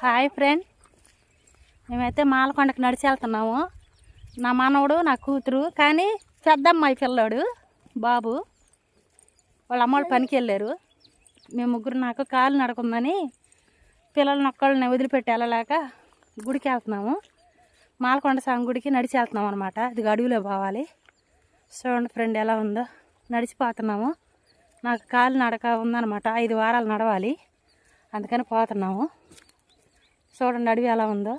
Hi friend, మేమైతే మాలకొండకి నడిచి వెళ్తున్నాము. నా మనవడు, నా కూతురు, కానీ పెద్దమ్మాయి పిల్లాడు బాబు వాళ్ళ అమ్మోళ్ళు పనికి వెళ్ళారు. మేము ముగ్గురు నాకు కాలు నడకుందని పిల్లల్ని ఒక్కళ్ళని వదిలిపెట్టి వెళ్ళలేక గుడికి వెళ్తున్నాము. మాలకొండ స్వామి గుడికి నడిచి వెళ్తున్నాం అనమాట. ఇది అడవిలో పోవాలి. చూడండి ఫ్రెండ్ ఎలా ఉందో, నడిచిపోతున్నాము. నాకు కాలు నడక ఉందన్నమాట, 5 వారాలు నడవాలి, అందుకని పోతున్నాము. చూడండి అడవి ఎలా ఉందో.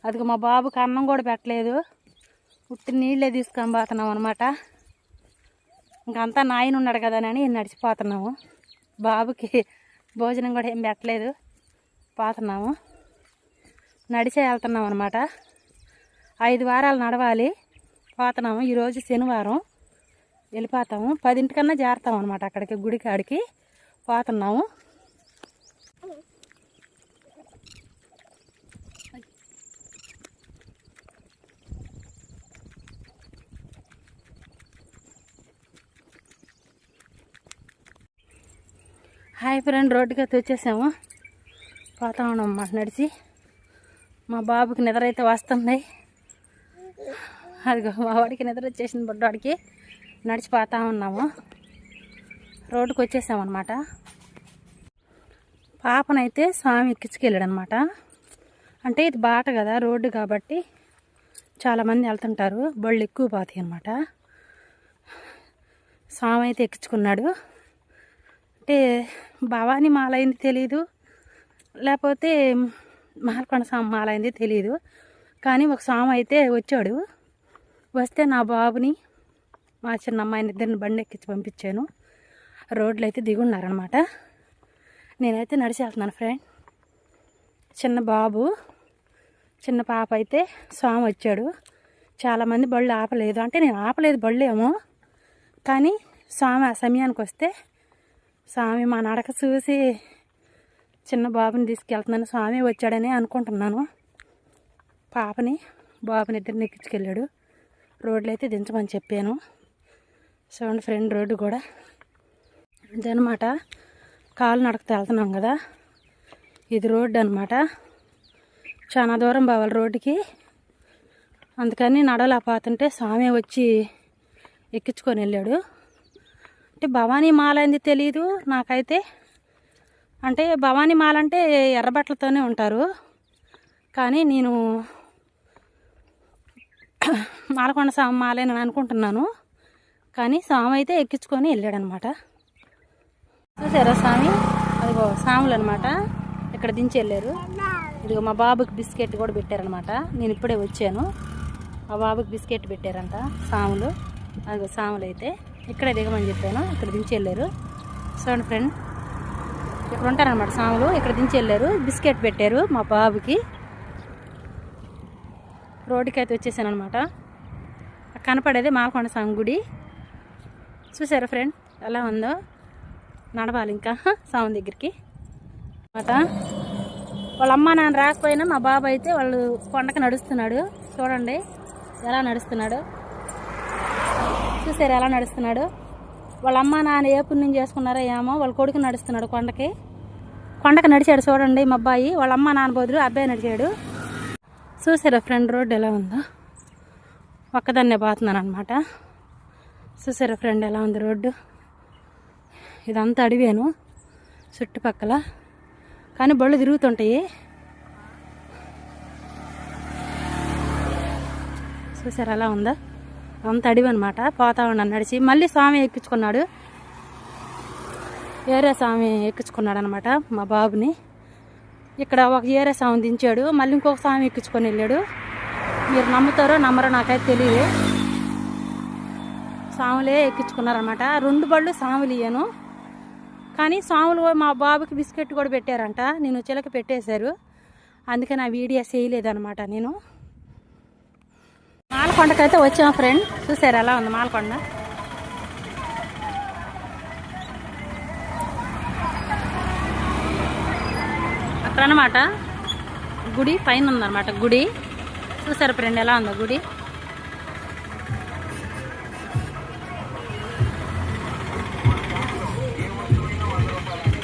అదిగో మా బాబుకి అన్నం కూడా పెట్టలేదు, ఉట్టి నీళ్ళే తీసుకొని పోతున్నాం అనమాట. ఇంకంతా నాయన ఉన్నాడు కదా అని నడిచిపోతున్నాము. బాబుకి భోజనం కూడా ఏం పెట్టలేదు, పోతున్నాము. నడిచే వెళ్తున్నాం అనమాట. 5 వారాలు నడవాలి, పోతున్నాము. ఈరోజు శనివారం, వెళ్ళిపోతాము. 10 చేరుతాం అనమాట. అక్కడికి గుడి కాడికి పోతున్నాము. హాయ్ ఫ్రెండ్, రోడ్డుకి అయితే వచ్చేసాము. పోతా ఉన్నాం అన్నమాట నడిచి. మా బాబుకి నిద్ర అయితే వస్తుంది. అదిగో మా వాడికి నిద్ర వచ్చేసింది, బుడ్డవాడికి. నడిచిపోతా ఉన్నాము. రోడ్డుకి వచ్చేసామన్నమాట. పాపనైతే స్వామి ఎక్కించుకెళ్ళాడు అనమాట. అంటే ఇది బాట కదా, రోడ్డు కాబట్టి చాలామంది వెళ్తుంటారు, బళ్ళు ఎక్కువ పోతాయి అనమాట. స్వామి అయితే ఎక్కించుకున్నాడు. అంటే భవానీ మాల అయింది తెలీదు, లేకపోతే మాలకొండ స్వామి మాల అయింది తెలీదు, కానీ ఒక స్వామి అయితే వచ్చాడు. వస్తే నా బాబుని, మా చిన్న అమ్మాయిని ఇద్దరిని బండి ఎక్కించి పంపించాను. రోడ్లు అయితే దిగున్నారనమాట. నేనైతే నడిచి వెళ్తున్నాను ఫ్రెండ్. చిన్న బాబు, చిన్న పాప అయితే స్వామి వచ్చాడు. చాలామంది బళ్ళు ఆపలేదు, అంటే నేను ఆపలేదు బళ్ళు ఏమో, కానీ స్వామి ఆ సమయానికి వస్తే స్వామి మా నడక చూసి చిన్న బాబుని తీసుకెళ్తున్నాను, స్వామి వచ్చాడని అనుకుంటున్నాను. పాపని బాబుని ఇద్దరిని ఎక్కించుకెళ్ళాడు. రోడ్లు అయితే దించమని చెప్పాను. చూడండి ఫ్రెండ్, రోడ్డు కూడా ఇదనమాట. కాలు నడకతో వెళ్తున్నాం కదా, ఇది రోడ్డు అనమాట. చాలా దూరం పోవాలి రోడ్డుకి, అందుకని నడవలేకపోతుంటే స్వామి వచ్చి ఎక్కించుకొని వెళ్ళాడు. అంటే భవానీ మాల అయింది తెలీదు నాకైతే. అంటే భవానీ మాల అంటే ఎర్రబట్టలతోనే ఉంటారు, కానీ నేను మాలకొండ స్వామి మాలేనని అనుకుంటున్నాను. కానీ స్వామి అయితే ఎక్కించుకొని వెళ్ళాడనమాట. చూసారా స్వామి, అదిగో స్వాములు అనమాట. ఇక్కడ దించి వెళ్ళారు. ఇదిగో మా బాబుకి బిస్కెట్ కూడా పెట్టారనమాట. నేను ఇప్పుడే వచ్చాను. మా బాబుకి బిస్కెట్ పెట్టారంట స్వాములు. అదిగో స్వాములు అయితే ఇక్కడే దిగమని చెప్పాను, ఇక్కడ దించి వెళ్ళారు. చూడండి ఫ్రెండ్, ఇక్కడ ఉంటారనమాట స్వాములు. ఇక్కడ దించి వెళ్ళారు, బిస్కెట్ పెట్టారు మా బాబుకి. రోడ్డుకి అయితే వచ్చేసాను అనమాట. కనపడేది మాలకొండ స్వామి గుడి. చూసారా ఫ్రెండ్ ఎలా ఉందో. నడవాలి ఇంకా స్వామి దగ్గరికి అనమాట. వాళ్ళ అమ్మ నాన్న రాకపోయినా మా బాబు అయితే వాళ్ళు కొండకి నడుస్తున్నాడు. చూడండి ఎలా నడుస్తున్నాడు, చూసారు ఎలా నడుస్తున్నాడు. వాళ్ళ అమ్మ నాన్న ఏ పుణ్యం చేసుకున్నారో ఏమో, వాళ్ళ కొడుకు నడుస్తున్నాడు కొండకి నడిచాడు. చూడండి మా అబ్బాయి, వాళ్ళ అమ్మ నాన్న బదులు అబ్బాయి నడిచాడు. చూసారా ఫ్రెండ్ రోడ్డు ఎలా ఉందో. ఒక్కదాన్నే పోతున్నాను అనమాట. చూసారా ఫ్రెండ్ ఎలా ఉంది రోడ్డు. ఇదంతా అడివాను చుట్టుపక్కల, కానీ బళ్ళు తిరుగుతుంటాయి. చూసారా ఎలా ఉందో. అంత అడివి అనమాట. పోతా ఉన్నాను నడిచి. మళ్ళీ స్వామి ఎక్కించుకున్నాడు, ఏరే స్వామి ఎక్కించుకున్నాడు అనమాట మా బాబుని. ఇక్కడ ఒక ఏరే స్వామి దించాడు, మళ్ళీ ఇంకొక స్వామి ఎక్కించుకొని వెళ్ళాడు. మీరు నమ్ముతారో నమ్మరో నాకైతే తెలియదు. స్వాములే ఎక్కించుకున్నారనమాట. 2 బళ్ళు స్వాములు ఇయ్యాను, కానీ స్వాములు మా బాబుకి బిస్కెట్ కూడా పెట్టారంట. నేను చిలక పెట్టేశారు, అందుకని ఆ వీడియో చేయలేదనమాట. నేను మాలకొండకైతే వచ్చాము ఫ్రెండ్. చూసారు ఎలా ఉంది మాలకొండ. అక్కడ అనమాట గుడి, పైన ఉందన్నమాట గుడి. చూసారు ఫ్రెండ్ ఎలా ఉందో గుడి.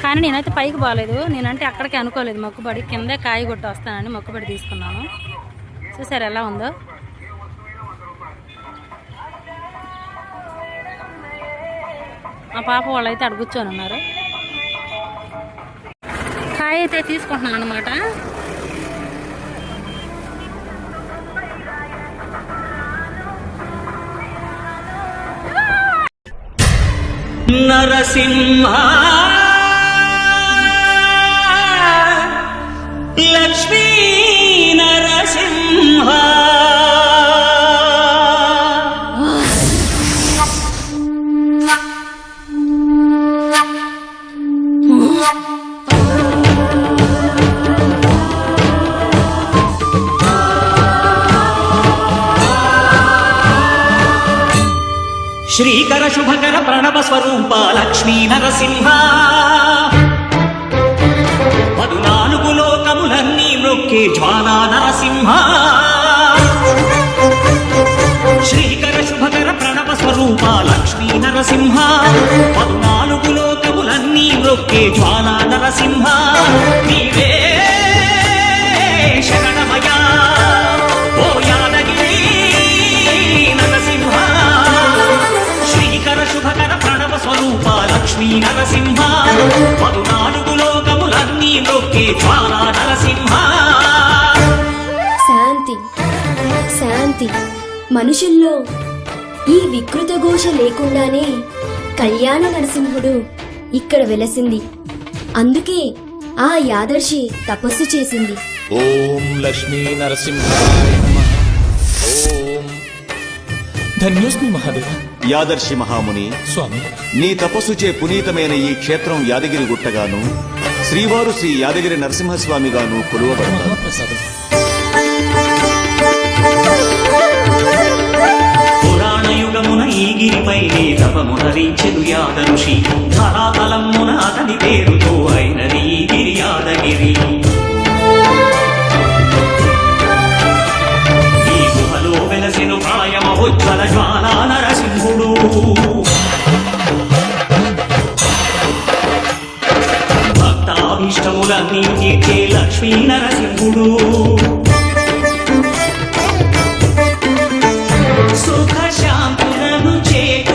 కానీ కానీ నేనైతే పైకి బాగాలేదు, నేనంటే అక్కడికి అనుకోలేదు మొక్కుబడి, కిందే కాయ కొట్టి వస్తానని మొక్కుబడి తీసుకున్నాను. చూసారు ఎలా ఉందో. మా పాప వాళ్ళైతే అక్కడ కూర్చొని ఉన్నారు. కాయ అయితే తీసుకుంటున్నాను అనమాట. నరసింహ లక్ష్మీ నరసింహ శ్రీకర శుభకర ప్రణవ స్వరూప లక్ష్మీ నరసింహ 14 లోకములన్నీ మ్రొక్కే జ్వాలా నరసింహ. శ్రీకర శుభకర ప్రణవ స్వరూప లక్ష్మీ నరసింహ 14 లోకములన్నీ మ్రొక్కే జ్వాలా నరసింహ. నీవే శరణమయా ఓ యాదగిరి నరసింహ. శ్రీకర శుభకర ప్రణవ స్వరూప లక్ష్మీ నరసింహ 14 లోకములన్నీ మ్రొక్కే జ్వాలా నరసింహ. శాంతి శాంతి. మనుషుల్లో ఈ వికృత ఘోష లేకుండానే కళ్యాణ నరసింహుడు ఇక్కడ వెలసింది. అందుకే ఆ యాదర్శి తపస్సు చేసింది. ఓం లక్ష్మీ నరసింహాయ నమః. ఓం ధన్యోస్మి మహాదేవ. యాదర్శి మహాముని, స్వామి, నీ తపస్సుచే పునీతమైన ఈ క్షేత్రం యాదగిరి గుట్టగాను, శ్రీవారు శ్రీ యాదగిరి నరసింహస్వామిగాను కొలువబడతారు. మహాప్రసాదం. పురాణయుగమున ఈ గిరిపై తపమునరించెను యాదఋషి. ధరాతలమున అతని పేరుతో అయినది ఈ గిరి యాదగిరి. ఈ గుహలో వెలసెను ప్రాయమహోజ్వల జ్వాలా నరసింహుడు. భక్తాభీష్టములన్నీ తీర్చే లక్ష్మీ నరసింహుడు. సుఖ శాంతులను చేకూర్చే